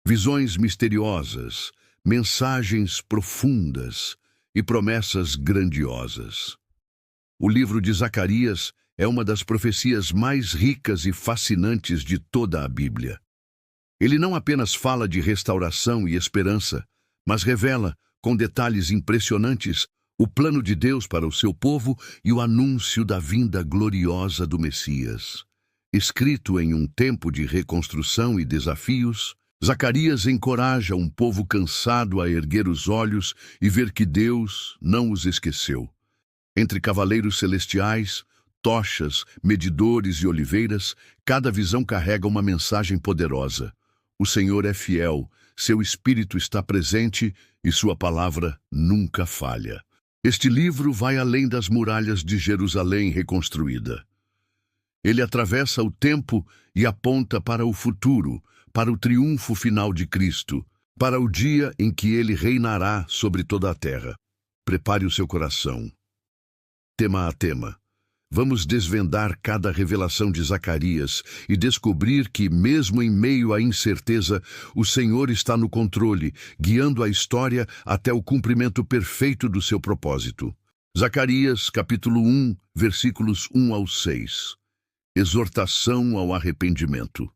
Visões misteriosas, mensagens profundas e promessas grandiosas. O livro de Zacarias é uma das profecias mais ricas e fascinantes de toda a Bíblia. Ele não apenas fala de restauração e esperança, mas revela, com detalhes impressionantes, o plano de Deus para o seu povo e o anúncio da vinda gloriosa do Messias. Escrito em um tempo de reconstrução e desafios, Zacarias encoraja um povo cansado a erguer os olhos e ver que Deus não os esqueceu. Entre cavaleiros celestiais, tochas, medidores e oliveiras, cada visão carrega uma mensagem poderosa. O Senhor é fiel, seu Espírito está presente e sua palavra nunca falha. Este livro vai além das muralhas de Jerusalém reconstruída. Ele atravessa o tempo e aponta para o futuro, para o triunfo final de Cristo, para o dia em que ele reinará sobre toda a terra. Prepare o seu coração. Tema a tema. Vamos desvendar cada revelação de Zacarias e descobrir que, mesmo em meio à incerteza, o Senhor está no controle, guiando a história até o cumprimento perfeito do seu propósito. Zacarias, capítulo 1, versículos 1 ao 6. Exortação ao arrependimento.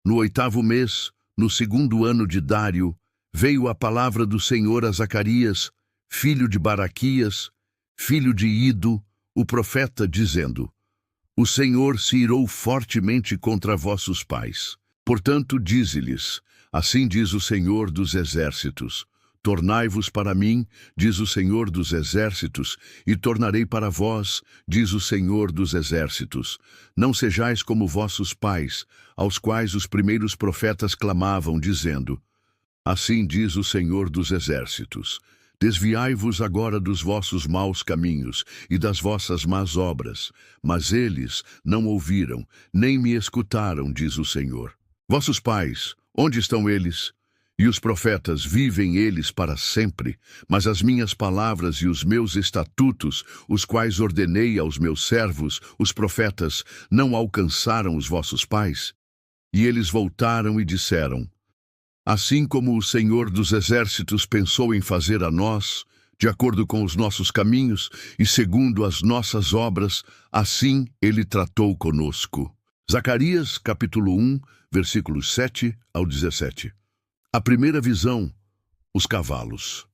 No 8º mês, no 2º ano de Dário, veio a palavra do Senhor a Zacarias, filho de Baraquias, filho de Ido, o profeta, dizendo: O Senhor se irou fortemente contra vossos pais. Portanto, dize-lhes: Assim diz o Senhor dos Exércitos: Tornai-vos para mim, diz o Senhor dos Exércitos, e tornarei para vós, diz o Senhor dos Exércitos. Não sejais como vossos pais, aos quais os primeiros profetas clamavam, dizendo: Assim diz o Senhor dos Exércitos: Desviai-vos agora dos vossos maus caminhos e das vossas más obras. Mas eles não ouviram, nem me escutaram, diz o Senhor. Vossos pais, onde estão eles? E os profetas, vivem eles para sempre? Mas as minhas palavras e os meus estatutos, os quais ordenei aos meus servos, os profetas, não alcançaram os vossos pais? E eles voltaram e disseram: Assim como o Senhor dos Exércitos pensou em fazer a nós, de acordo com os nossos caminhos e segundo as nossas obras, assim ele tratou conosco. Zacarias, capítulo 1, versículos 7 ao 17. A primeira visão, os cavalos.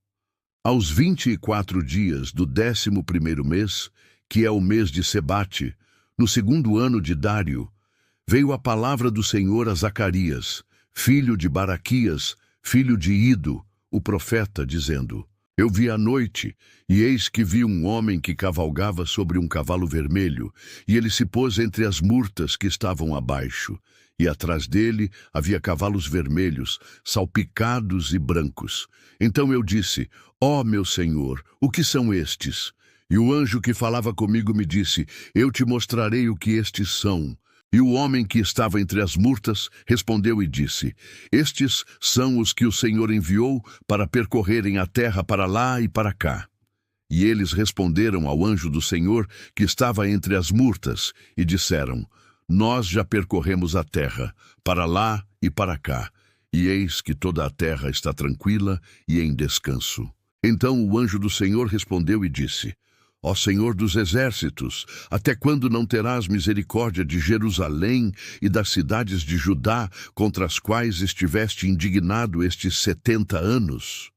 Aos 24 dias do 11º mês, que é o mês de Sebate, no 2º ano de Dário, veio a palavra do Senhor a Zacarias, filho de Baraquias, filho de Ido, o profeta, dizendo: Eu vi à noite, e eis que vi um homem que cavalgava sobre um cavalo vermelho, e ele se pôs entre as murtas que estavam abaixo, e atrás dele havia cavalos vermelhos, salpicados e brancos. Então eu disse: Ó meu Senhor, o que são estes? E o anjo que falava comigo me disse: Eu te mostrarei o que estes são. E o homem que estava entre as murtas respondeu e disse: Estes são os que o Senhor enviou para percorrerem a terra para lá e para cá. E eles responderam ao anjo do Senhor que estava entre as murtas e disseram: Nós já percorremos a terra, para lá e para cá, e eis que toda a terra está tranquila e em descanso. Então o anjo do Senhor respondeu e disse: Ó Senhor dos Exércitos, até quando não terás misericórdia de Jerusalém e das cidades de Judá, contra as quais estiveste indignado estes 70 anos?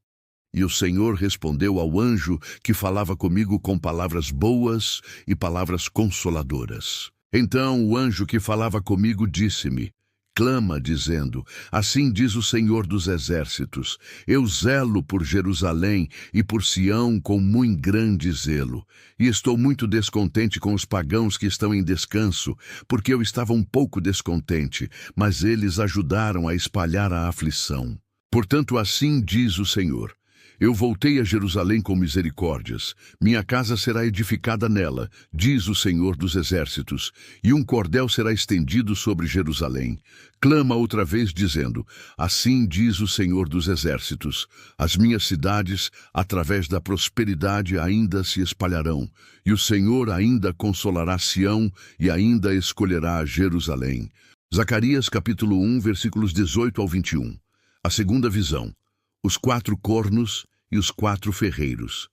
E o Senhor respondeu ao anjo que falava comigo com palavras boas e palavras consoladoras. Então o anjo que falava comigo disse-me: Clama, dizendo: Assim diz o Senhor dos Exércitos: Eu zelo por Jerusalém e por Sião com muito grande zelo. E estou muito descontente com os pagãos que estão em descanso, porque eu estava um pouco descontente, mas eles ajudaram a espalhar a aflição. Portanto, assim diz o Senhor: Eu voltei a Jerusalém com misericórdias. Minha casa será edificada nela, diz o Senhor dos Exércitos, e um cordel será estendido sobre Jerusalém. Clama outra vez, dizendo: Assim diz o Senhor dos Exércitos: As minhas cidades, através da prosperidade, ainda se espalharão, e o Senhor ainda consolará Sião e ainda escolherá Jerusalém. Zacarias, capítulo 1, versículos 18 ao 21. A segunda visão: os 4 cornos e os 4 ferreiros.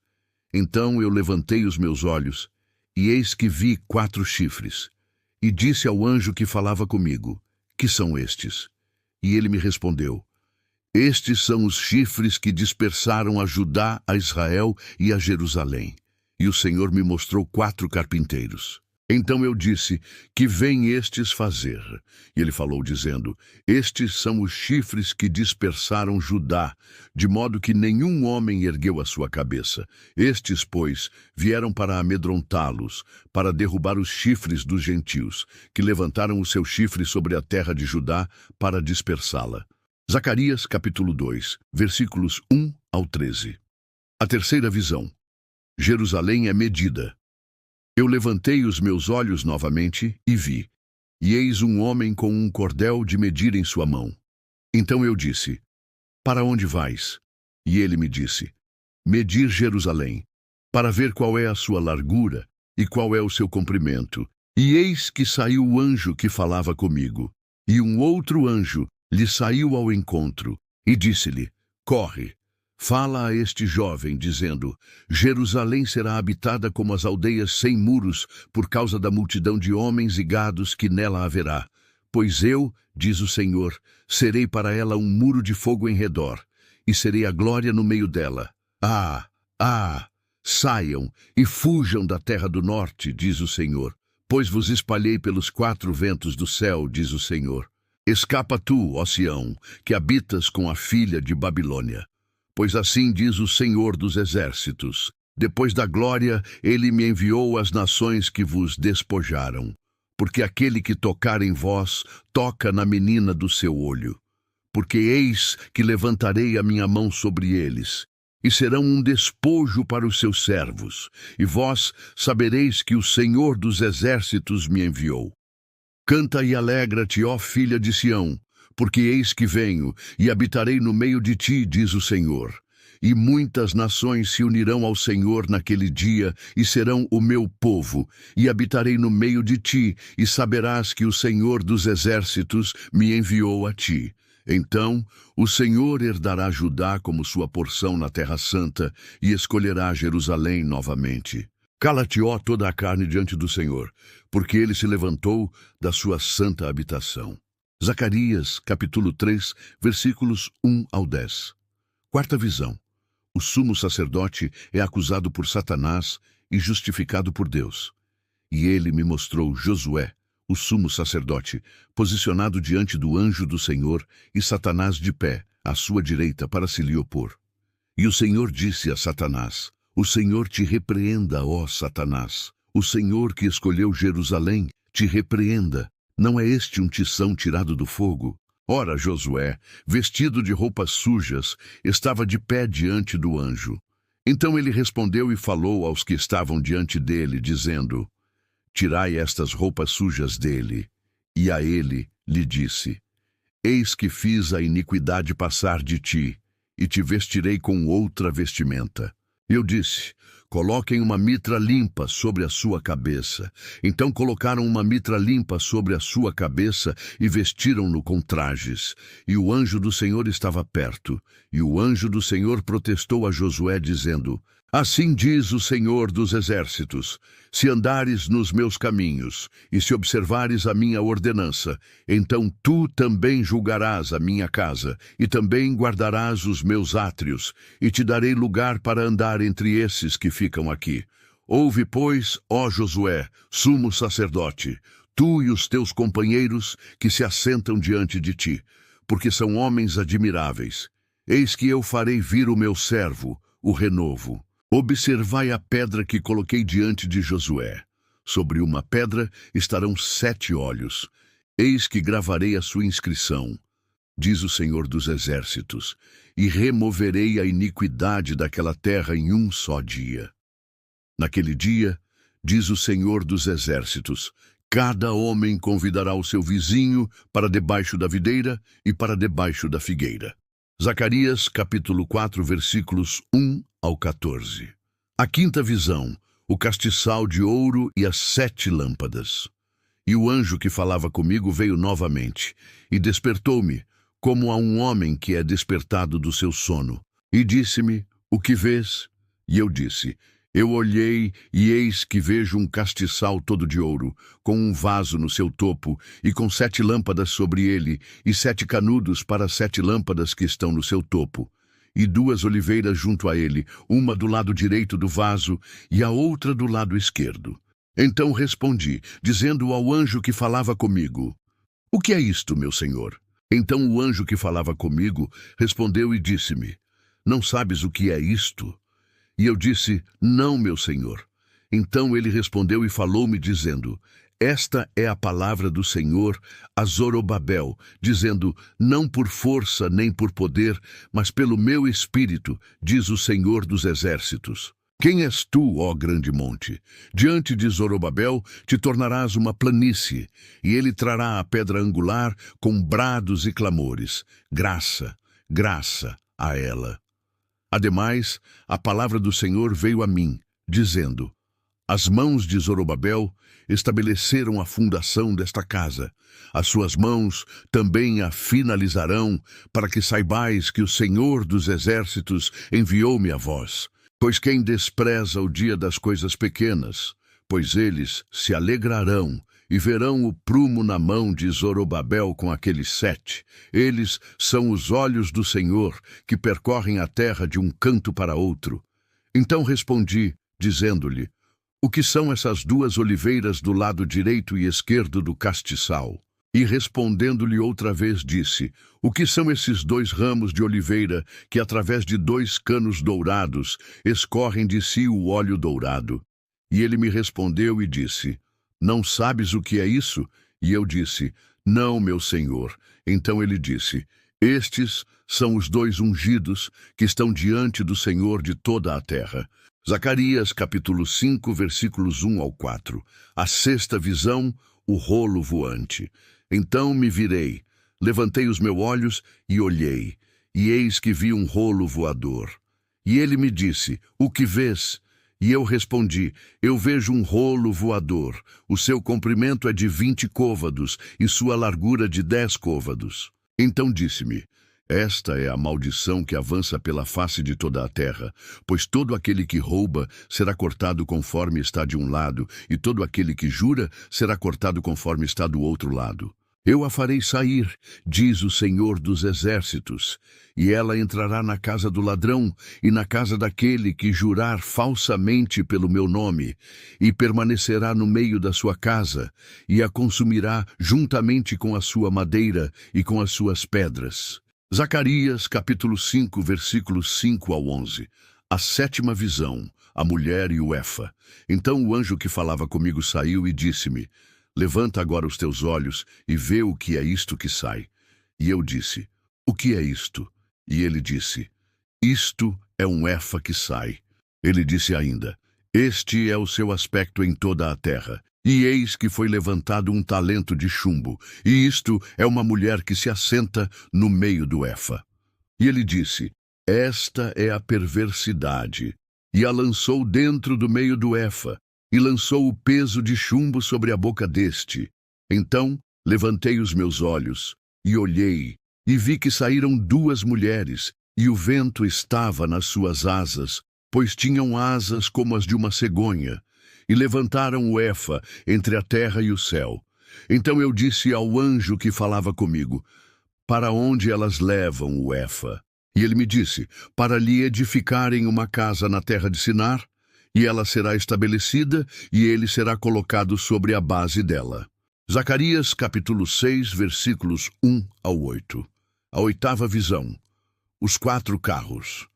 Então eu levantei os meus olhos, e eis que vi 4 chifres. E disse ao anjo que falava comigo: que são estes? E ele me respondeu: estes são os chifres que dispersaram a Judá, a Israel e a Jerusalém. E o Senhor me mostrou 4 carpinteiros. Então eu disse: que vêm estes fazer? E ele falou dizendo: estes são os chifres que dispersaram Judá, de modo que nenhum homem ergueu a sua cabeça. Estes, pois, vieram para amedrontá-los, para derrubar os chifres dos gentios, que levantaram o seu chifre sobre a terra de Judá para dispersá-la. Zacarias, capítulo 2, versículos 1 ao 13. A terceira visão: Jerusalém é medida. Eu levantei os meus olhos novamente e vi, e eis um homem com um cordel de medir em sua mão. Então eu disse: para onde vais? E ele me disse: medir Jerusalém, para ver qual é a sua largura e qual é o seu comprimento. E eis que saiu o anjo que falava comigo, e um outro anjo lhe saiu ao encontro, e disse-lhe: corre, fala a este jovem, dizendo: Jerusalém será habitada como as aldeias sem muros, por causa da multidão de homens e gados que nela haverá. Pois eu, diz o Senhor, serei para ela um muro de fogo em redor, e serei a glória no meio dela. Saiam e fujam da terra do norte, diz o Senhor, pois vos espalhei pelos 4 ventos do céu, diz o Senhor. Escapa tu, ó Sião, que habitas com a filha de Babilônia. Pois assim diz o Senhor dos exércitos: depois da glória, ele me enviou às nações que vos despojaram. Porque aquele que tocar em vós, toca na menina do seu olho. Porque eis que levantarei a minha mão sobre eles, e serão um despojo para os seus servos, e vós sabereis que o Senhor dos exércitos me enviou. Canta e alegra-te, ó filha de Sião, porque eis que venho, e habitarei no meio de ti, diz o Senhor. E muitas nações se unirão ao Senhor naquele dia, e serão o meu povo, e habitarei no meio de ti, e saberás que o Senhor dos exércitos me enviou a ti. Então o Senhor herdará Judá como sua porção na Terra Santa, e escolherá Jerusalém novamente. Cala-te, ó toda a carne, diante do Senhor, porque ele se levantou da sua santa habitação. Zacarias, capítulo 3, versículos 1 ao 10. Quarta visão: o sumo sacerdote é acusado por Satanás e justificado por Deus. E ele me mostrou Josué, o sumo sacerdote, posicionado diante do anjo do Senhor, e Satanás de pé, à sua direita, para se lhe opor. E o Senhor disse a Satanás: o Senhor te repreenda, ó Satanás. O Senhor que escolheu Jerusalém te repreenda. Não é este um tição tirado do fogo? Ora, Josué, vestido de roupas sujas, estava de pé diante do anjo. Então ele respondeu e falou aos que estavam diante dele, dizendo: tirai estas roupas sujas dele. E a ele lhe disse: eis que fiz a iniquidade passar de ti, e te vestirei com outra vestimenta. Eu disse: coloquem uma mitra limpa sobre a sua cabeça. Então colocaram uma mitra limpa sobre a sua cabeça e vestiram-no com trajes. E o anjo do Senhor estava perto. E o anjo do Senhor protestou a Josué, dizendo: assim diz o Senhor dos exércitos: se andares nos meus caminhos, e se observares a minha ordenança, então tu também julgarás a minha casa, e também guardarás os meus átrios, e te darei lugar para andar entre esses que ficam aqui. Ouve, pois, ó Josué, sumo sacerdote, tu e os teus companheiros que se assentam diante de ti, porque são homens admiráveis. Eis que eu farei vir o meu servo, o renovo. Observai a pedra que coloquei diante de Josué. Sobre uma pedra estarão 7 olhos. Eis que gravarei a sua inscrição, diz o Senhor dos exércitos, e removerei a iniquidade daquela terra em um só dia. Naquele dia, diz o Senhor dos exércitos, cada homem convidará o seu vizinho para debaixo da videira e para debaixo da figueira. Zacarias, capítulo 4, versículos 1 ao 14. A quinta visão: o castiçal de ouro e as 7 lâmpadas. E o anjo que falava comigo veio novamente, e despertou-me, como a um homem que é despertado do seu sono. E disse-me: o que vês? E eu disse: eu olhei, e eis que vejo um castiçal todo de ouro, com um vaso no seu topo, e com 7 lâmpadas sobre ele, e 7 canudos para as 7 lâmpadas que estão no seu topo. E 2 oliveiras junto a ele, uma do lado direito do vaso, e a outra do lado esquerdo. Então respondi, dizendo ao anjo que falava comigo: o que é isto, meu senhor? Então o anjo que falava comigo respondeu e disse-me: não sabes o que é isto? E eu disse: não, meu senhor. Então ele respondeu e falou-me, dizendo: esta é a palavra do Senhor a Zorobabel, dizendo: não por força nem por poder, mas pelo meu espírito, diz o Senhor dos exércitos. Quem és tu, ó grande monte? Diante de Zorobabel te tornarás uma planície, e ele trará a pedra angular com brados e clamores. Graça, graça a ela. Ademais, a palavra do Senhor veio a mim, dizendo: as mãos de Zorobabel estabeleceram a fundação desta casa. As suas mãos também a finalizarão, para que saibais que o Senhor dos exércitos enviou-me a vós. Pois quem despreza o dia das coisas pequenas, pois eles se alegrarão e verão o prumo na mão de Zorobabel com aqueles 7. Eles são os olhos do Senhor, que percorrem a terra de um canto para outro. Então respondi, dizendo-lhe: o que são essas 2 oliveiras do lado direito e esquerdo do castiçal? E respondendo-lhe outra vez disse: o que são esses 2 ramos de oliveira que através de 2 canos dourados escorrem de si o óleo dourado? E ele me respondeu e disse: não sabes o que é isso? E eu disse: não, meu senhor. Então ele disse: estes são os 2 ungidos que estão diante do Senhor de toda a terra. Zacarias capítulo 5, versículos 1 ao 4. A 6ª visão, o rolo voante. Então me virei, levantei os meus olhos e olhei, e eis que vi um rolo voador. E ele me disse: o que vês? E eu respondi: eu vejo um rolo voador. O seu comprimento é de 20 côvados e sua largura de 10 côvados. Então disse-me: esta é a maldição que avança pela face de toda a terra, pois todo aquele que rouba será cortado conforme está de um lado, e todo aquele que jura será cortado conforme está do outro lado. Eu a farei sair, diz o Senhor dos exércitos, e ela entrará na casa do ladrão e na casa daquele que jurar falsamente pelo meu nome, e permanecerá no meio da sua casa, e a consumirá juntamente com a sua madeira e com as suas pedras. Zacarias, capítulo 5, versículos 5 ao 11. A 7ª visão, a mulher e o Efa. Então o anjo que falava comigo saiu e disse-me: levanta agora os teus olhos e vê o que é isto que sai. E eu disse: o que é isto? E ele disse: isto é um Efa que sai. Ele disse ainda: este é o seu aspecto em toda a terra. E eis que foi levantado um talento de chumbo, e isto é uma mulher que se assenta no meio do Efa. E ele disse: esta é a perversidade. E a lançou dentro do meio do Efa, e lançou o peso de chumbo sobre a boca deste. Então levantei os meus olhos, e olhei, e vi que saíram 2 mulheres, e o vento estava nas suas asas, pois tinham asas como as de uma cegonha. E levantaram o Efa entre a terra e o céu. Então eu disse ao anjo que falava comigo: para onde elas levam o Efa? E ele me disse: para lhe edificarem uma casa na terra de Sinar, e ela será estabelecida, e ele será colocado sobre a base dela. Zacarias capítulo 6, versículos 1 ao 8. A 8ª visão, os 4 carros.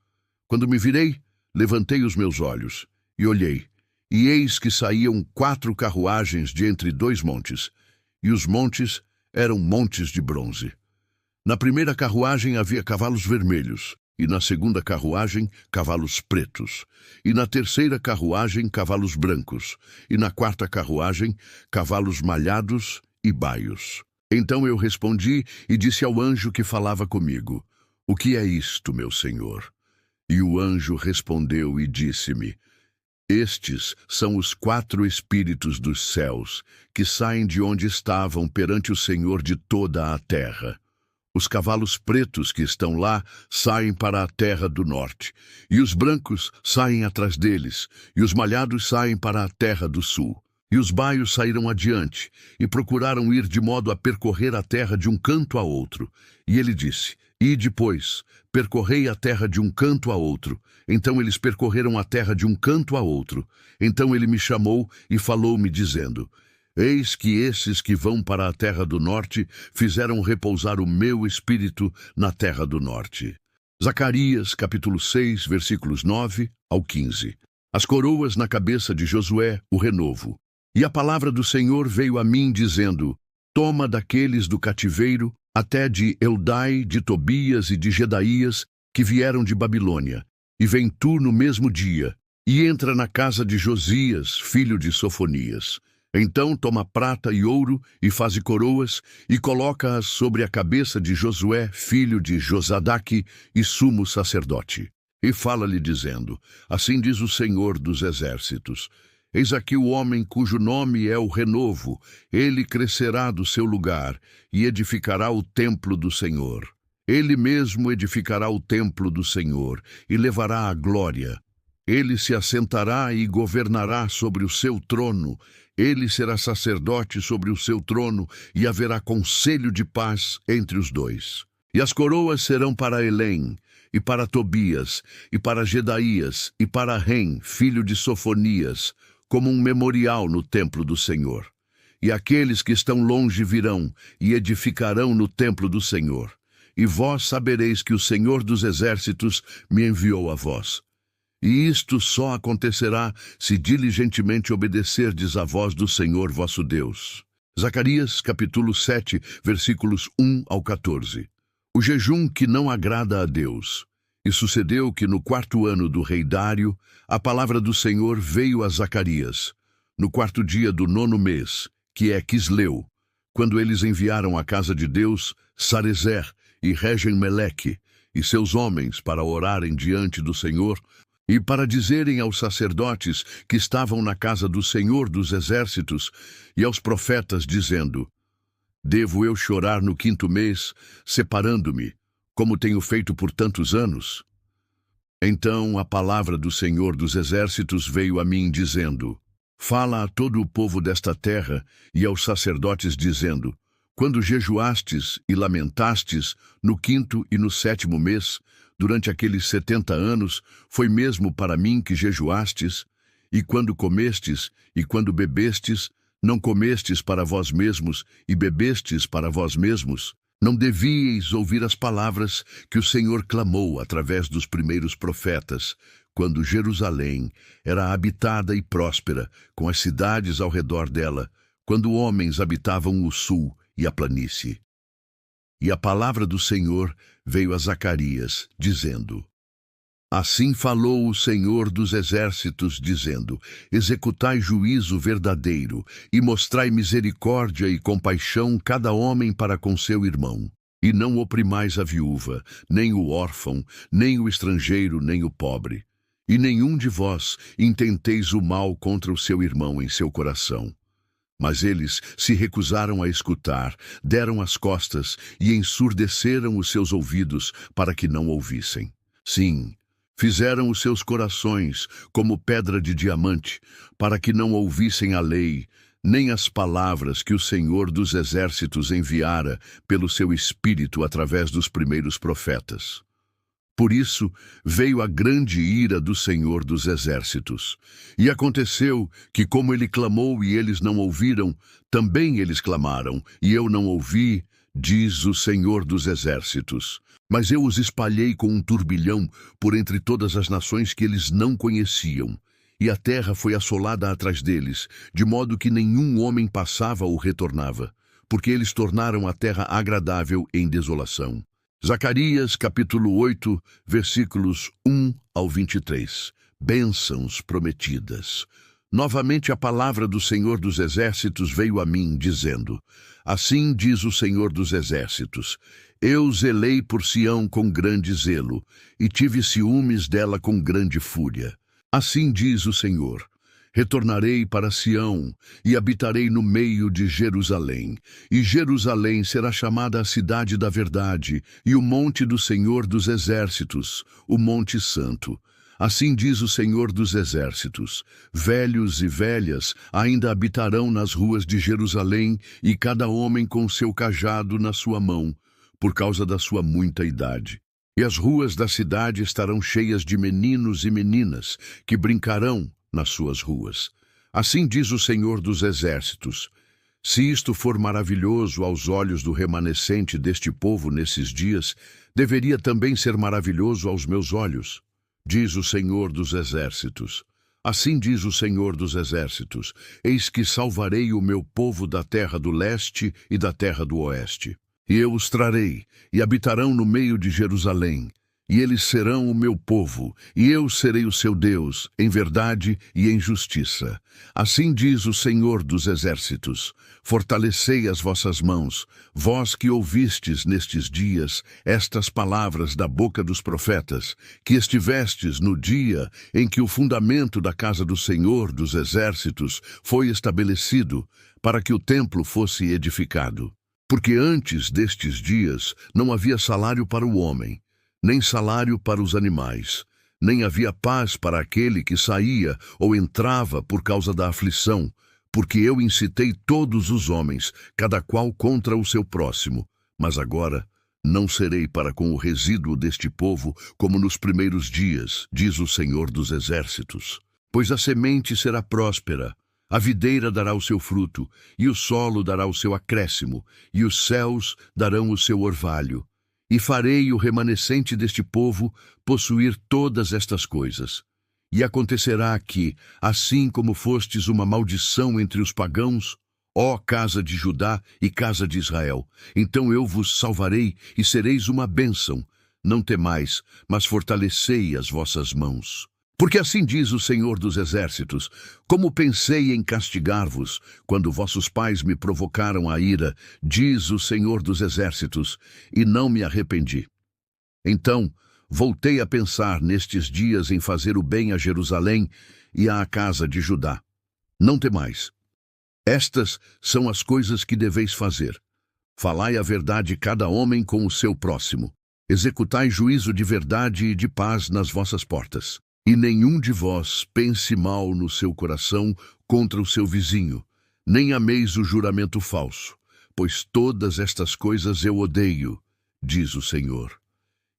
Quando me virei, levantei os meus olhos, e olhei, e eis que saíam 4 carruagens de entre 2 montes, e os montes eram montes de bronze. Na primeira carruagem havia cavalos vermelhos, e na segunda carruagem cavalos pretos, e na terceira carruagem cavalos brancos, e na 4ª carruagem cavalos malhados e baios. Então eu respondi e disse ao anjo que falava comigo: o que é isto, meu senhor? E o anjo respondeu e disse-me: estes são os 4 espíritos dos céus, que saem de onde estavam perante o Senhor de toda a terra. Os cavalos pretos que estão lá saem para a terra do norte, e os brancos saem atrás deles, e os malhados saem para a terra do sul. E os baios saíram adiante, e procuraram ir de modo a percorrer a terra de um canto a outro. E ele disse: Ide, pois, percorrei a terra de um canto a outro. Então eles percorreram a terra de um canto a outro. Então ele me chamou e falou-me, dizendo: Eis que esses que vão para a terra do norte fizeram repousar o meu espírito na terra do norte. Zacarias, capítulo 6, versículos 9 ao 15. As coroas na cabeça de Josué, o renovo. E a palavra do Senhor veio a mim, dizendo: Toma daqueles do cativeiro, até de Eldai, de Tobias e de Gedaías, que vieram de Babilônia, e vem tu no mesmo dia, e entra na casa de Josias, filho de Sofonias. Então toma prata e ouro, e faze coroas, e coloca-as sobre a cabeça de Josué, filho de Josadaque, e sumo sacerdote. E fala-lhe dizendo: Assim diz o Senhor dos Exércitos: Eis aqui o homem cujo nome é o Renovo, ele crescerá do seu lugar, e edificará o templo do Senhor. Ele mesmo edificará o templo do Senhor, e levará a glória. Ele se assentará e governará sobre o seu trono. Ele será sacerdote sobre o seu trono, e haverá conselho de paz entre os dois. E as coroas serão para Elém, e para Tobias, e para Gedaías, e para Rem, filho de Sofonias, como um memorial no templo do Senhor. E aqueles que estão longe virão, e edificarão no templo do Senhor. E vós sabereis que o Senhor dos Exércitos me enviou a vós. E isto só acontecerá se diligentemente obedecerdes à voz do Senhor vosso Deus. Zacarias, capítulo 7, versículos 1 ao 14. O jejum que não agrada a Deus. E sucedeu que no 4º ano do rei Dário, a palavra do Senhor veio a Zacarias, no 4º dia do 9º mês, que é Quisleu, quando eles enviaram à casa de Deus Sarezer e Regem-Meleque e seus homens para orarem diante do Senhor, e para dizerem aos sacerdotes que estavam na casa do Senhor dos Exércitos e aos profetas, dizendo: Devo eu chorar no 5º mês, separando-me, como tenho feito por tantos anos? Então a palavra do Senhor dos Exércitos veio a mim, dizendo: Fala a todo o povo desta terra e aos sacerdotes, dizendo: Quando jejuastes e lamentastes no 5º e no 7º mês, durante aqueles 70 anos, foi mesmo para mim que jejuastes, e quando comestes e quando bebestes, não comestes para vós mesmos e bebestes para vós mesmos? Não devíeis ouvir as palavras que o Senhor clamou através dos primeiros profetas, quando Jerusalém era habitada e próspera, com as cidades ao redor dela, quando homens habitavam o sul e a planície. E a palavra do Senhor veio a Zacarias, dizendo: Assim falou o Senhor dos Exércitos, dizendo: Executai juízo verdadeiro, e mostrai misericórdia e compaixão cada homem para com seu irmão. E não oprimais a viúva, nem o órfão, nem o estrangeiro, nem o pobre. E nenhum de vós intenteis o mal contra o seu irmão em seu coração. Mas eles se recusaram a escutar, deram as costas e ensurdeceram os seus ouvidos para que não ouvissem. Sim, fizeram os seus corações como pedra de diamante, para que não ouvissem a lei, nem as palavras que o Senhor dos Exércitos enviara pelo seu Espírito através dos primeiros profetas. Por isso veio a grande ira do Senhor dos Exércitos. E aconteceu que, como ele clamou e eles não ouviram, também eles clamaram, e eu não ouvi, diz o Senhor dos Exércitos. Mas eu os espalhei com um turbilhão por entre todas as nações que eles não conheciam. E a terra foi assolada atrás deles, de modo que nenhum homem passava ou retornava, porque eles tornaram a terra agradável em desolação. Zacarias, capítulo 8, versículos 1 ao 23. Bênçãos prometidas. Novamente a palavra do Senhor dos Exércitos veio a mim, dizendo: Assim diz o Senhor dos Exércitos: Eu zelei por Sião com grande zelo, e tive ciúmes dela com grande fúria. Assim diz o Senhor: Retornarei para Sião e habitarei no meio de Jerusalém. E Jerusalém será chamada a cidade da verdade e o monte do Senhor dos Exércitos, o Monte Santo. Assim diz o Senhor dos Exércitos: velhos e velhas ainda habitarão nas ruas de Jerusalém, e cada homem com seu cajado na sua mão, por causa da sua muita idade. E as ruas da cidade estarão cheias de meninos e meninas, que brincarão nas suas ruas. Assim diz o Senhor dos Exércitos: se isto for maravilhoso aos olhos do remanescente deste povo nesses dias, deveria também ser maravilhoso aos meus olhos, diz o Senhor dos Exércitos. Assim diz o Senhor dos Exércitos: eis que salvarei o meu povo da terra do leste e da terra do oeste. E eu os trarei, e habitarão no meio de Jerusalém. E eles serão o meu povo, e eu serei o seu Deus, em verdade e em justiça. Assim diz o Senhor dos Exércitos: fortalecei as vossas mãos, vós que ouvistes nestes dias estas palavras da boca dos profetas, que estivestes no dia em que o fundamento da casa do Senhor dos Exércitos foi estabelecido, para que o templo fosse edificado. Porque antes destes dias não havia salário para o homem, nem salário para os animais, nem havia paz para aquele que saía ou entrava por causa da aflição, porque eu incitei todos os homens, cada qual contra o seu próximo. Mas agora não serei para com o resíduo deste povo como nos primeiros dias, diz o Senhor dos Exércitos. Pois a semente será próspera, a videira dará o seu fruto, e o solo dará o seu acréscimo, e os céus darão o seu orvalho. E farei o remanescente deste povo possuir todas estas coisas. E acontecerá que, assim como fostes uma maldição entre os pagãos, ó casa de Judá e casa de Israel, então eu vos salvarei e sereis uma bênção. Não temais, mas fortalecei as vossas mãos. Porque assim diz o Senhor dos Exércitos: como pensei em castigar-vos, quando vossos pais me provocaram a ira, diz o Senhor dos Exércitos, e não me arrependi. Então voltei a pensar nestes dias em fazer o bem a Jerusalém e à casa de Judá. Não temais. Estas são as coisas que deveis fazer. Falai a verdade cada homem com o seu próximo. Executai juízo de verdade e de paz nas vossas portas. E nenhum de vós pense mal no seu coração contra o seu vizinho, nem ameis o juramento falso, pois todas estas coisas eu odeio, diz o Senhor.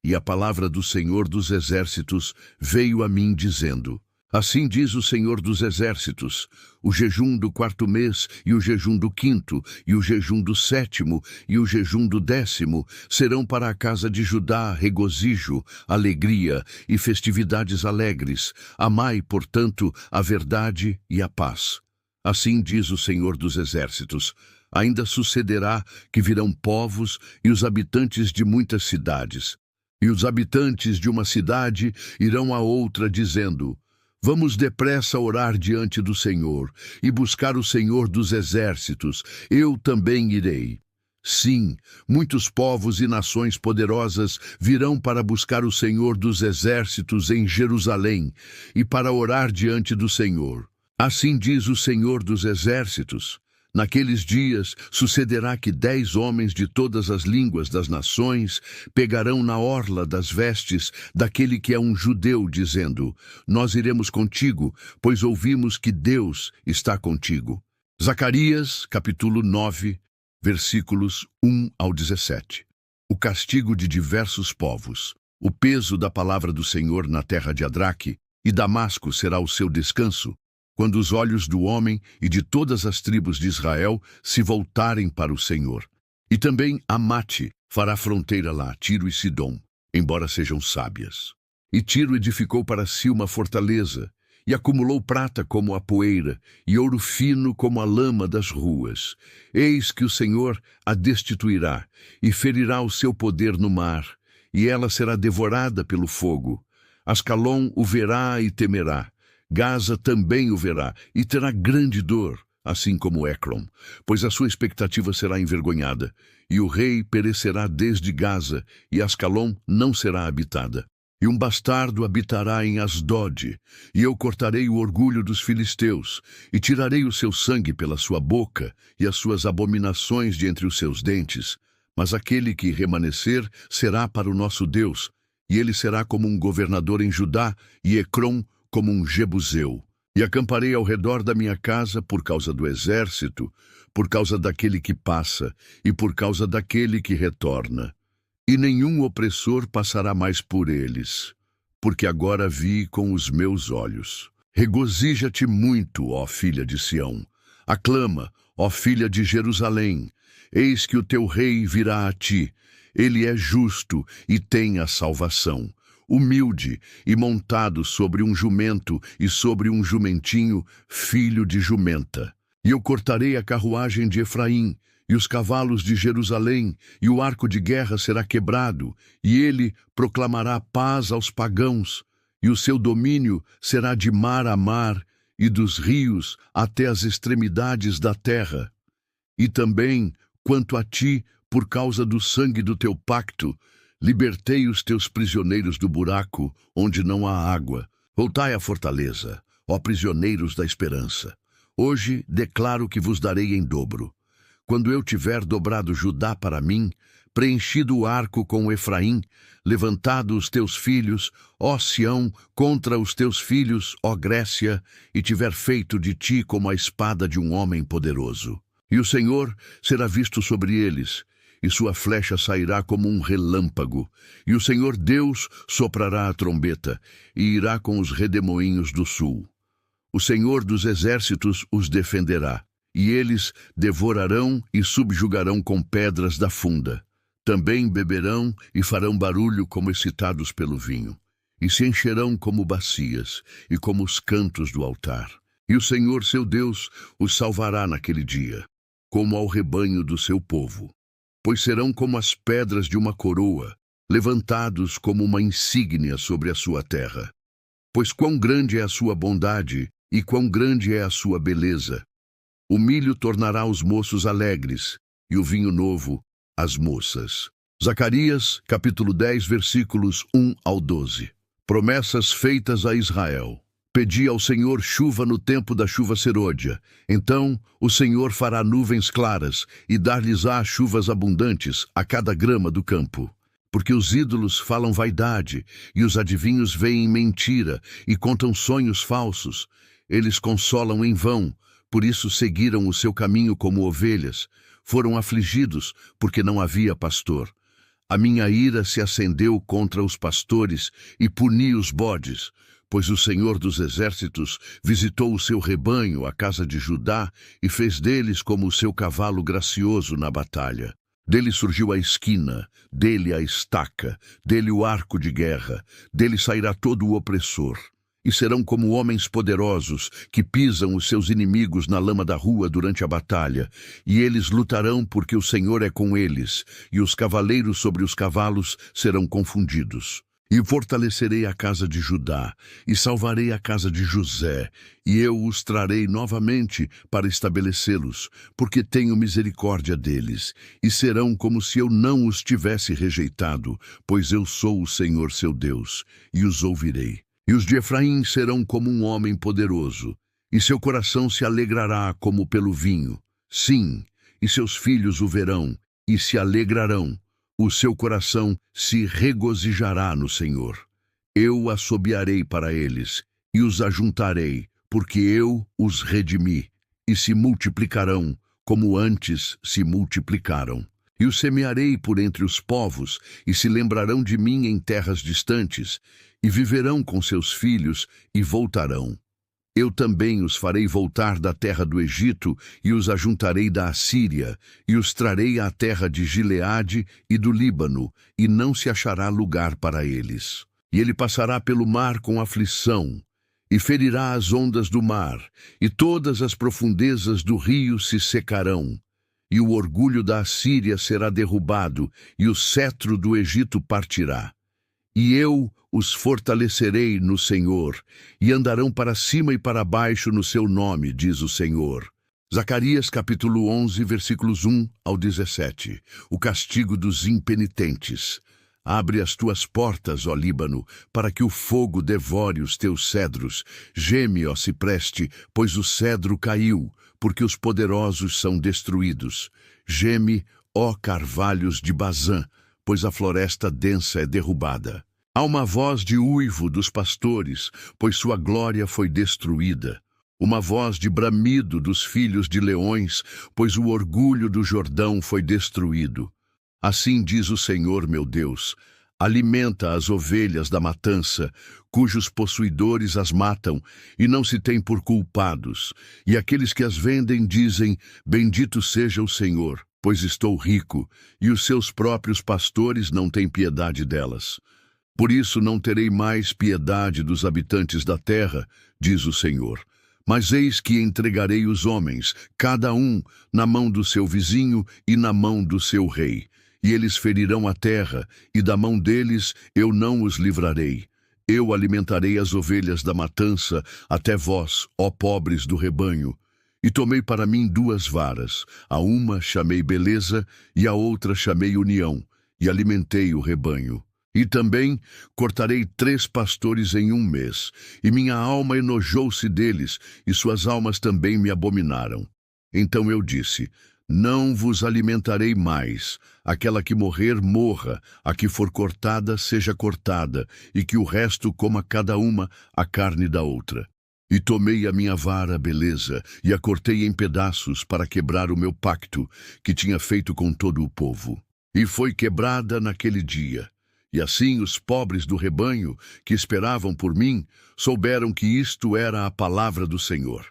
E a palavra do Senhor dos Exércitos veio a mim dizendo: assim diz o Senhor dos Exércitos: o jejum do 4º mês, e o jejum do 5º, e o jejum do 7º, e o jejum do 10º serão para a casa de Judá regozijo, alegria e festividades alegres. Amai, portanto, a verdade e a paz. Assim diz o Senhor dos Exércitos: ainda sucederá que virão povos e os habitantes de muitas cidades. E os habitantes de uma cidade irão a outra dizendo: vamos depressa orar diante do Senhor e buscar o Senhor dos Exércitos. Eu também irei. Sim, muitos povos e nações poderosas virão para buscar o Senhor dos Exércitos em Jerusalém e para orar diante do Senhor. Assim diz o Senhor dos Exércitos: naqueles dias sucederá que 10 homens de todas as línguas das nações pegarão na orla das vestes daquele que é um judeu, dizendo: nós iremos contigo, pois ouvimos que Deus está contigo. Zacarias, capítulo 9, versículos 1 ao 17. O castigo de diversos povos. O peso da palavra do Senhor na terra de Adraque, e Damasco será o seu descanso, quando os olhos do homem e de todas as tribos de Israel se voltarem para o Senhor. E também Amate fará fronteira lá, Tiro e Sidom, embora sejam sábias. E Tiro edificou para si uma fortaleza, e acumulou prata como a poeira, e ouro fino como a lama das ruas. Eis que o Senhor a destituirá, e ferirá o seu poder no mar, e ela será devorada pelo fogo. Ascalon o verá e temerá. Gaza também o verá, e terá grande dor, assim como Ecrom, pois a sua expectativa será envergonhada, e o rei perecerá desde Gaza, e Ascalon não será habitada. E um bastardo habitará em Asdode, e eu cortarei o orgulho dos filisteus, e tirarei o seu sangue pela sua boca, e as suas abominações de entre os seus dentes. Mas aquele que remanescer será para o nosso Deus, e ele será como um governador em Judá, e Ecrom como um jebuseu. E acamparei ao redor da minha casa por causa do exército, por causa daquele que passa, e por causa daquele que retorna. E nenhum opressor passará mais por eles, porque agora vi com os meus olhos. Regozija-te muito, ó filha de Sião. Aclama, ó filha de Jerusalém. Eis que o teu rei virá a ti. Ele é justo e tem a salvação. Humilde e montado sobre um jumento e sobre um jumentinho, filho de jumenta. E eu cortarei a carruagem de Efraim, e os cavalos de Jerusalém, e o arco de guerra será quebrado, e ele proclamará paz aos pagãos, e o seu domínio será de mar a mar, e dos rios até as extremidades da terra. E também, quanto a ti, por causa do sangue do teu pacto, libertei os teus prisioneiros do buraco, onde não há água. Voltai à fortaleza, ó prisioneiros da esperança. Hoje declaro que vos darei em dobro. Quando eu tiver dobrado Judá para mim, preenchido o arco com Efraim, levantado os teus filhos, ó Sião, contra os teus filhos, ó Grécia, e tiver feito de ti como a espada de um homem poderoso. E o Senhor será visto sobre eles, e sua flecha sairá como um relâmpago. E o Senhor Deus soprará a trombeta, e irá com os redemoinhos do sul. O Senhor dos exércitos os defenderá. E eles devorarão e subjugarão com pedras da funda. Também beberão e farão barulho como excitados pelo vinho. E se encherão como bacias e como os cantos do altar. E o Senhor, seu Deus, os salvará naquele dia, como ao rebanho do seu povo. Pois serão como as pedras de uma coroa, levantados como uma insígnia sobre a sua terra. Pois quão grande é a sua bondade e quão grande é a sua beleza. O milho tornará os moços alegres, e o vinho novo, as moças. Zacarias, capítulo 10, versículos 1 ao 12. Promessas feitas a Israel. Pedi ao Senhor chuva no tempo da chuva serôdia. Então o Senhor fará nuvens claras, e dar-lhes-á chuvas abundantes a cada grama do campo. Porque os ídolos falam vaidade, e os adivinhos veem mentira, e contam sonhos falsos. Eles consolam em vão, por isso seguiram o seu caminho como ovelhas. Foram afligidos, porque não havia pastor. A minha ira se acendeu contra os pastores e puni os bodes, pois o Senhor dos exércitos visitou o seu rebanho, a casa de Judá, e fez deles como o seu cavalo gracioso na batalha. Dele surgiu a esquina, dele a estaca, dele o arco de guerra, dele sairá todo o opressor. E serão como homens poderosos que pisam os seus inimigos na lama da rua durante a batalha, e eles lutarão porque o Senhor é com eles, e os cavaleiros sobre os cavalos serão confundidos. E fortalecerei a casa de Judá, e salvarei a casa de José, e eu os trarei novamente para estabelecê-los, porque tenho misericórdia deles, e serão como se eu não os tivesse rejeitado, pois eu sou o Senhor seu Deus, e os ouvirei. E os de Efraim serão como um homem poderoso, e seu coração se alegrará como pelo vinho. Sim, e seus filhos o verão, e se alegrarão. O seu coração se regozijará no Senhor. Eu assobiarei para eles, e os ajuntarei, porque eu os redimi, e se multiplicarão, como antes se multiplicaram. E os semearei por entre os povos, e se lembrarão de mim em terras distantes, e viverão com seus filhos, e voltarão. Eu também os farei voltar da terra do Egito, e os ajuntarei da Assíria, e os trarei à terra de Gileade e do Líbano, e não se achará lugar para eles. E ele passará pelo mar com aflição, e ferirá as ondas do mar, e todas as profundezas do rio se secarão. E o orgulho da Assíria será derrubado, e o cetro do Egito partirá. E eu os fortalecerei no Senhor, e andarão para cima e para baixo no seu nome, diz o Senhor. Zacarias capítulo 11, versículos 1 ao 17. O castigo dos impenitentes. Abre as tuas portas, ó Líbano, para que o fogo devore os teus cedros. Geme, ó cipreste, pois o cedro caiu, porque os poderosos são destruídos. Geme, ó carvalhos de Bazã, pois a floresta densa é derrubada. Há uma voz de uivo dos pastores, pois sua glória foi destruída. Uma voz de bramido dos filhos de leões, pois o orgulho do Jordão foi destruído. Assim diz o Senhor, meu Deus: alimenta as ovelhas da matança, cujos possuidores as matam, e não se têm por culpados. E aqueles que as vendem dizem: bendito seja o Senhor, pois estou rico, e os seus próprios pastores não têm piedade delas. Por isso não terei mais piedade dos habitantes da terra, diz o Senhor. Mas eis que entregarei os homens, cada um, na mão do seu vizinho e na mão do seu rei. E eles ferirão a terra, e da mão deles eu não os livrarei. Eu alimentarei as ovelhas da matança, até vós, ó pobres do rebanho. E tomei para mim 2 varas, a uma chamei beleza, e a outra chamei união, e alimentei o rebanho. E também cortarei 3 pastores em 1 mês, e minha alma enojou-se deles, e suas almas também me abominaram. Então eu disse: não vos alimentarei mais. Aquela que morrer, morra. A que for cortada, seja cortada, e que o resto coma cada uma a carne da outra. E tomei a minha vara, beleza, e a cortei em pedaços para quebrar o meu pacto, que tinha feito com todo o povo. E foi quebrada naquele dia. E assim os pobres do rebanho, que esperavam por mim, souberam que isto era a palavra do Senhor.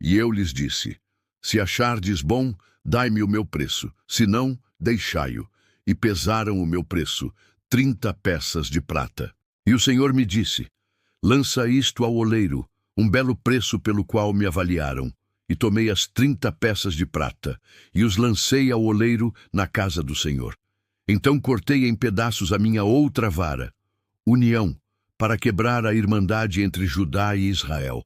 E eu lhes disse: se achardes bom, dai-me o meu preço, se não, deixai-o. E pesaram o meu preço, 30 peças de prata. E o Senhor me disse: lança isto ao oleiro, um belo preço pelo qual me avaliaram. E tomei as 30 peças de prata, e os lancei ao oleiro na casa do Senhor. Então cortei em pedaços a minha outra vara, união, para quebrar a irmandade entre Judá e Israel.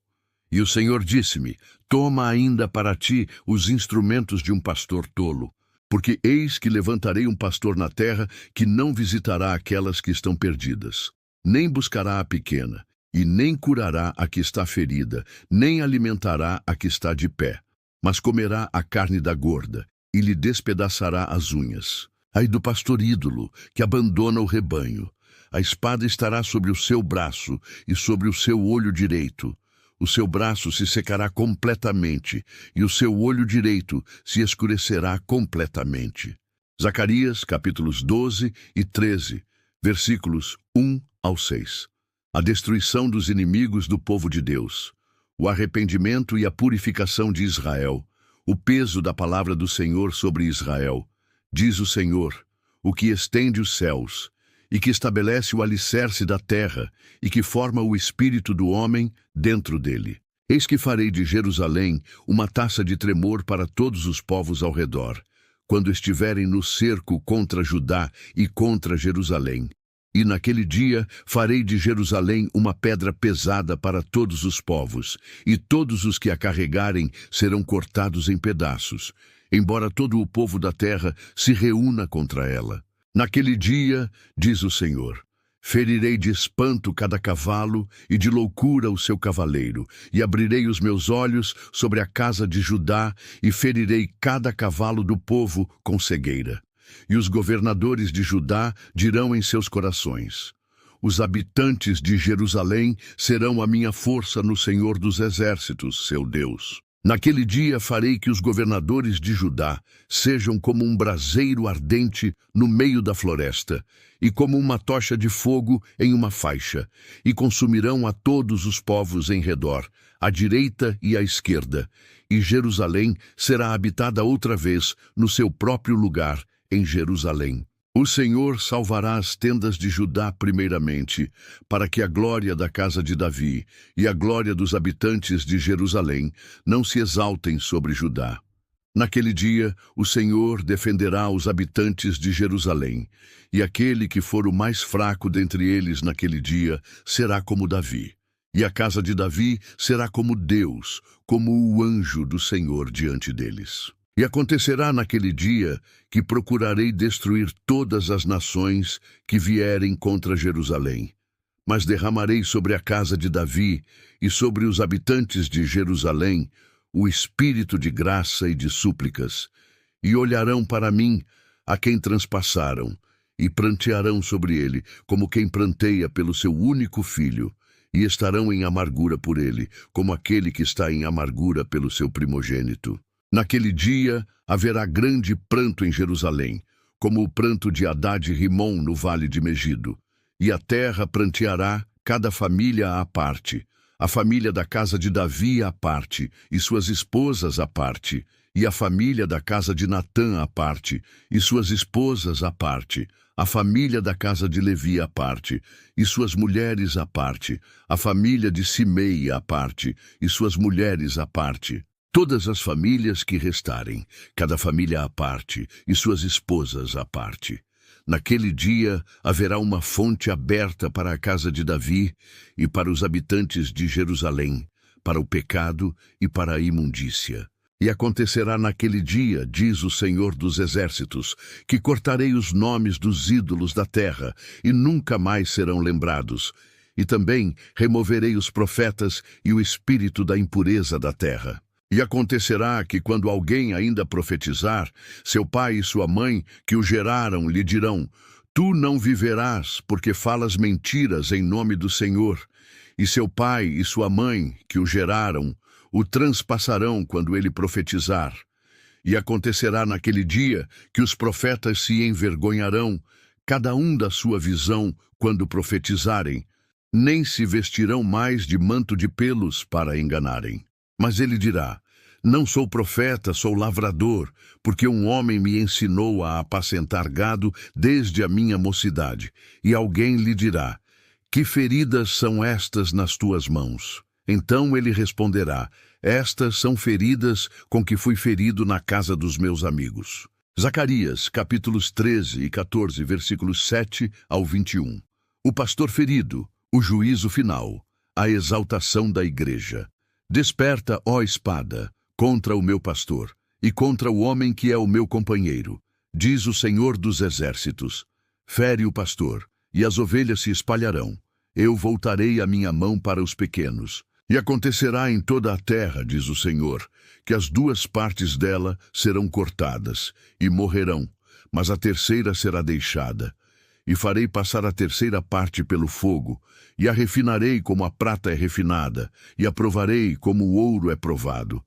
E o Senhor disse-me: toma ainda para ti os instrumentos de um pastor tolo, porque eis que levantarei um pastor na terra que não visitará aquelas que estão perdidas, nem buscará a pequena, e nem curará a que está ferida, nem alimentará a que está de pé, mas comerá a carne da gorda, e lhe despedaçará as unhas. Ai do pastor ídolo, que abandona o rebanho. A espada estará sobre o seu braço e sobre o seu olho direito. O seu braço se secará completamente, e o seu olho direito se escurecerá completamente. Zacarias, capítulos 12 e 13, versículos 1 ao 6. A destruição dos inimigos do povo de Deus. O arrependimento e a purificação de Israel. O peso da palavra do Senhor sobre Israel. Diz o Senhor, o que estende os céus, e que estabelece o alicerce da terra, e que forma o espírito do homem dentro dele. Eis que farei de Jerusalém uma taça de tremor para todos os povos ao redor, quando estiverem no cerco contra Judá e contra Jerusalém. E naquele dia farei de Jerusalém uma pedra pesada para todos os povos, e todos os que a carregarem serão cortados em pedaços, embora todo o povo da terra se reúna contra ela. Naquele dia, diz o Senhor, ferirei de espanto cada cavalo e de loucura o seu cavaleiro, e abrirei os meus olhos sobre a casa de Judá e ferirei cada cavalo do povo com cegueira. E os governadores de Judá dirão em seus corações: os habitantes de Jerusalém serão a minha força no Senhor dos Exércitos, seu Deus. Naquele dia farei que os governadores de Judá sejam como um braseiro ardente no meio da floresta, e como uma tocha de fogo em uma faixa, e consumirão a todos os povos em redor, à direita e à esquerda, e Jerusalém será habitada outra vez no seu próprio lugar, em Jerusalém. O Senhor salvará as tendas de Judá primeiramente, para que a glória da casa de Davi e a glória dos habitantes de Jerusalém não se exaltem sobre Judá. Naquele dia, o Senhor defenderá os habitantes de Jerusalém, e aquele que for o mais fraco dentre eles naquele dia será como Davi. E a casa de Davi será como Deus, como o anjo do Senhor diante deles. E acontecerá naquele dia que procurarei destruir todas as nações que vierem contra Jerusalém. Mas derramarei sobre a casa de Davi e sobre os habitantes de Jerusalém o espírito de graça e de súplicas, e olharão para mim a quem transpassaram, e prantearão sobre ele, como quem pranteia pelo seu único filho, e estarão em amargura por ele, como aquele que está em amargura pelo seu primogênito. Naquele dia haverá grande pranto em Jerusalém, como o pranto de Hadad e Rimom no vale de Megido. E a terra pranteará, cada família à parte, a família da casa de Davi à parte, e suas esposas à parte, e a família da casa de Natã à parte, e suas esposas à parte, a família da casa de Levi à parte, e suas mulheres à parte, a família de Simei à parte, e suas mulheres à parte. Todas as famílias que restarem, cada família à parte, e suas esposas à parte. Naquele dia haverá uma fonte aberta para a casa de Davi e para os habitantes de Jerusalém, para o pecado e para a imundícia. E acontecerá naquele dia, diz o Senhor dos Exércitos, que cortarei os nomes dos ídolos da terra, e nunca mais serão lembrados. E também removerei os profetas e o espírito da impureza da terra. E acontecerá que, quando alguém ainda profetizar, seu pai e sua mãe, que o geraram, lhe dirão: Tu não viverás, porque falas mentiras em nome do Senhor. E seu pai e sua mãe, que o geraram, o transpassarão quando ele profetizar. E acontecerá naquele dia que os profetas se envergonharão, cada um da sua visão, quando profetizarem. Nem se vestirão mais de manto de pelos para enganarem. Mas ele dirá: Não sou profeta, sou lavrador, porque um homem me ensinou a apacentar gado desde a minha mocidade. E alguém lhe dirá: Que feridas são estas nas tuas mãos? Então ele responderá: Estas são feridas com que fui ferido na casa dos meus amigos. Zacarias, capítulos 13 e 14, versículos 7 ao 21. O pastor ferido, o juízo final, a exaltação da igreja. Desperta, ó espada, contra o meu pastor, e contra o homem que é o meu companheiro, diz o Senhor dos Exércitos. Fere o pastor, e as ovelhas se espalharão. Eu voltarei a minha mão para os pequenos. E acontecerá em toda a terra, diz o Senhor, que as duas partes dela serão cortadas, e morrerão, mas a terceira será deixada. E farei passar a terceira parte pelo fogo, e a refinarei como a prata é refinada, e a provarei como o ouro é provado.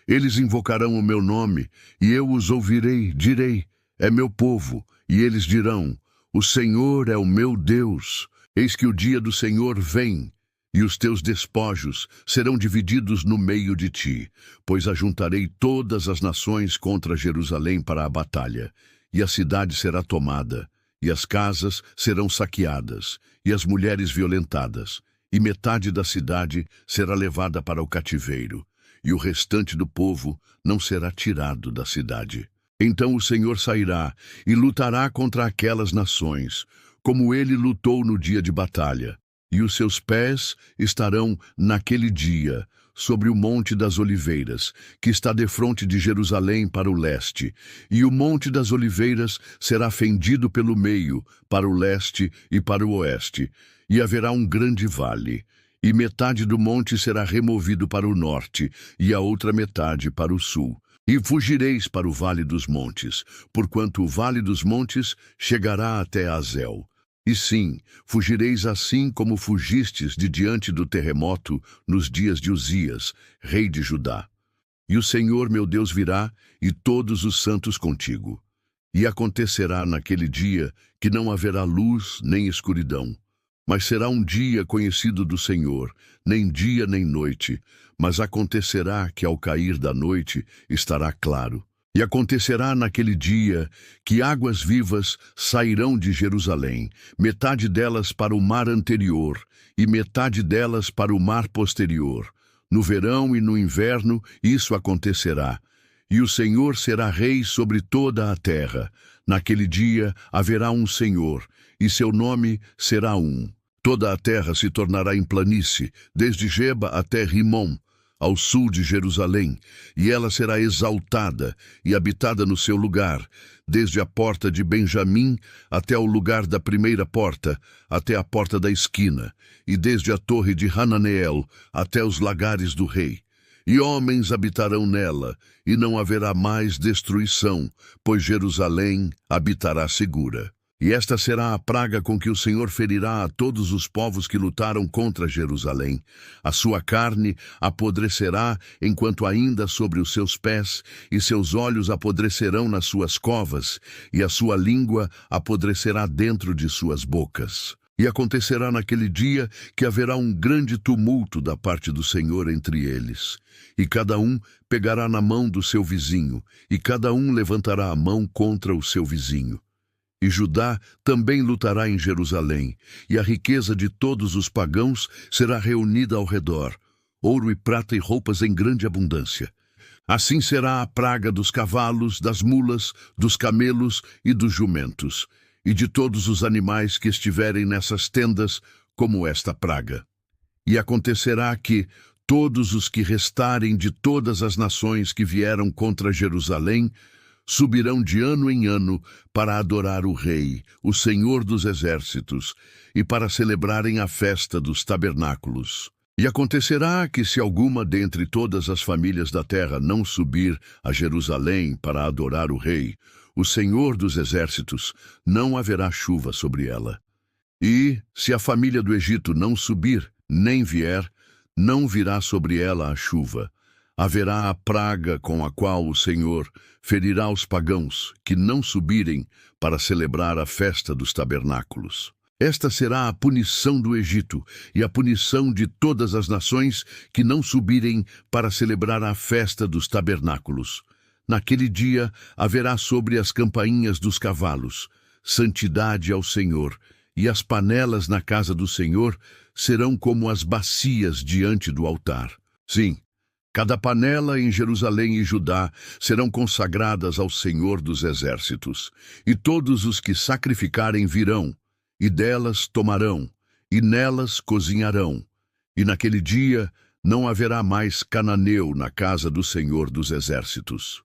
Eles invocarão o meu nome, e eu os ouvirei, direi: É meu povo, e eles dirão: O Senhor é o meu Deus. Eis que o dia do Senhor vem, e os teus despojos serão divididos no meio de ti, pois ajuntarei todas as nações contra Jerusalém para a batalha, e a cidade será tomada, e as casas serão saqueadas, e as mulheres violentadas, e metade da cidade será levada para o cativeiro, e o restante do povo não será tirado da cidade. Então o Senhor sairá e lutará contra aquelas nações, como ele lutou no dia de batalha, e os seus pés estarão naquele dia sobre o Monte das Oliveiras, que está defronte de Jerusalém para o leste, e o Monte das Oliveiras será fendido pelo meio, para o leste e para o oeste, e haverá um grande vale, e metade do monte será removido para o norte, e a outra metade para o sul. E fugireis para o vale dos montes, porquanto o vale dos montes chegará até Azel. E sim, fugireis assim como fugistes de diante do terremoto nos dias de Uzias, rei de Judá. E o Senhor meu Deus virá, e todos os santos contigo. E acontecerá naquele dia que não haverá luz nem escuridão, mas será um dia conhecido do Senhor, nem dia nem noite, mas acontecerá que ao cair da noite estará claro. E acontecerá naquele dia que águas vivas sairão de Jerusalém, metade delas para o mar anterior, e metade delas para o mar posterior. No verão e no inverno isso acontecerá. E o Senhor será rei sobre toda a terra. Naquele dia haverá um Senhor, e seu nome será um. Toda a terra se tornará em planície, desde Geba até Rimom. ao sul de Jerusalém, e ela será exaltada e habitada no seu lugar, desde a porta de Benjamim até o lugar da primeira porta, até a porta da esquina, e desde a torre de Hananeel até os lagares do rei. E homens habitarão nela, e não haverá mais destruição, pois Jerusalém habitará segura. E esta será a praga com que o Senhor ferirá a todos os povos que lutaram contra Jerusalém. A sua carne apodrecerá enquanto ainda sobre os seus pés, e seus olhos apodrecerão nas suas covas, e a sua língua apodrecerá dentro de suas bocas. E acontecerá naquele dia que haverá um grande tumulto da parte do Senhor entre eles. E cada um pegará na mão do seu vizinho, e cada um levantará a mão contra o seu vizinho. E Judá também lutará em Jerusalém, e a riqueza de todos os pagãos será reunida ao redor, ouro e prata e roupas em grande abundância. Assim será a praga dos cavalos, das mulas, dos camelos e dos jumentos, e de todos os animais que estiverem nessas tendas, como esta praga. E acontecerá que todos os que restarem de todas as nações que vieram contra Jerusalém subirão de ano em ano para adorar o Rei, o Senhor dos Exércitos, e para celebrarem a festa dos tabernáculos. E acontecerá que, se alguma dentre todas as famílias da terra não subir a Jerusalém para adorar o Rei, o Senhor dos Exércitos, não haverá chuva sobre ela. E, se a família do Egito não subir, nem vier, não virá sobre ela a chuva. Haverá a praga com a qual o Senhor ferirá os pagãos que não subirem para celebrar a festa dos tabernáculos. Esta será a punição do Egito e a punição de todas as nações que não subirem para celebrar a festa dos tabernáculos. Naquele dia haverá sobre as campainhas dos cavalos santidade ao Senhor, e as panelas na casa do Senhor serão como as bacias diante do altar. Sim, cada panela em Jerusalém e Judá serão consagradas ao Senhor dos Exércitos, e todos os que sacrificarem virão, e delas tomarão, e nelas cozinharão. E naquele dia não haverá mais cananeu na casa do Senhor dos Exércitos.